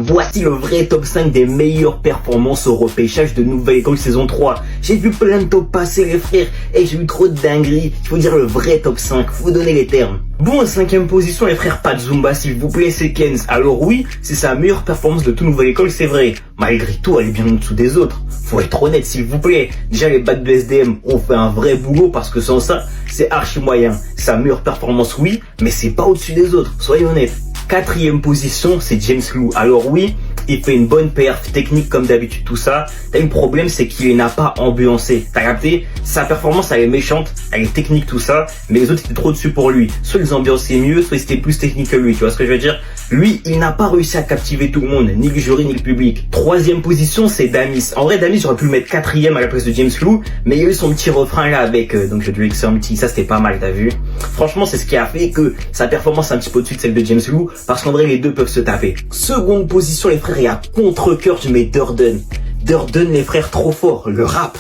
Voici le vrai top 5 des meilleures performances au repêchage de Nouvelle École saison 3. J'ai vu plein de top passer les frères, et j'ai eu trop de dingueries. Il faut dire le vrai top 5, faut donner les termes. Bon, en 5ème position les frères, pas de Zumba s'il vous plaît, c'est Kenz. Alors oui, c'est sa meilleure performance de toute Nouvelle École, c'est vrai. Malgré tout, elle est bien en dessous des autres. Faut être honnête s'il vous plaît. Déjà les bats de SDM ont fait un vrai boulot parce que sans ça, c'est archi moyen. Sa meilleure performance oui, mais c'est pas au-dessus des autres, soyez honnêtes. 4ème position, c'est James Lou. Alors oui, il fait une bonne perf technique comme d'habitude, tout ça. T'as le problème, c'est qu'il n'a pas ambiancé. T'as capté? Sa performance, elle est méchante, elle est technique, tout ça. Mais les autres étaient trop dessus pour lui. Soit ils ambiançaient mieux, soit ils étaient plus techniques que lui. Tu vois ce que je veux dire? Lui, il n'a pas réussi à captiver tout le monde, ni le jury, ni le public. 3ème position, c'est Damis. En vrai, Damis, j'aurais pu le mettre 4ème à la place de James Lou, mais il y a eu son petit refrain là avec, donc je lui ai laissé un petit, ça c'était pas mal, t'as vu? Franchement, c'est ce qui a fait que sa performance est un petit peu au-dessus de celle de James Lou, parce qu'en vrai, les deux peuvent se taper. 2ème position, les frères, et à contre-cœur, je mets Durden. Durden, les frères, trop fort. Le rap,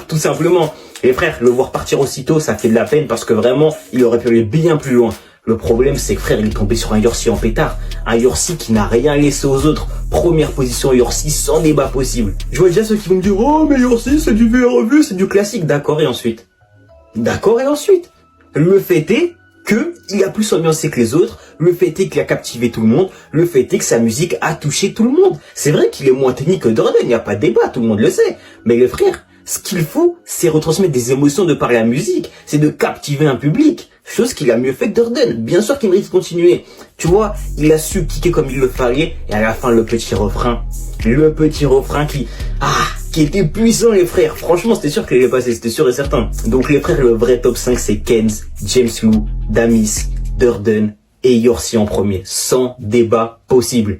tout simplement. Et les frères, le voir partir aussitôt, ça fait de la peine parce que vraiment, il aurait pu aller bien plus loin. Le problème, c'est que frère, il est tombé sur un Yorsi en pétard. Un Yorsi qui n'a rien laissé aux autres. Première position Yorsi, sans débat possible. Je vois déjà ceux qui vont me dire, oh, mais Yorsi, c'est du VRV, c'est du classique. D'accord, et ensuite? Le fait est que il a plus ambiancé que les autres, le fait est qu'il a captivé tout le monde, le fait est que sa musique a touché tout le monde. C'est vrai qu'il est moins technique que Durden, il n'y a pas de débat, tout le monde le sait. Mais les frères, ce qu'il faut, c'est retransmettre des émotions de par la musique, c'est de captiver un public. Chose qu'il a mieux fait que Durden. Bien sûr qu'il mérite de continuer. Tu vois, il a su kicker comme il le fallait, et à la fin, le petit refrain qui était puissant, les frères. Franchement, c'était sûr qu'il allait passer, c'était sûr et certain. Donc les frères, le vrai top 5, c'est Kenz, James Lou, Damis, Durden et Yorsi en premier. Sans débat possible.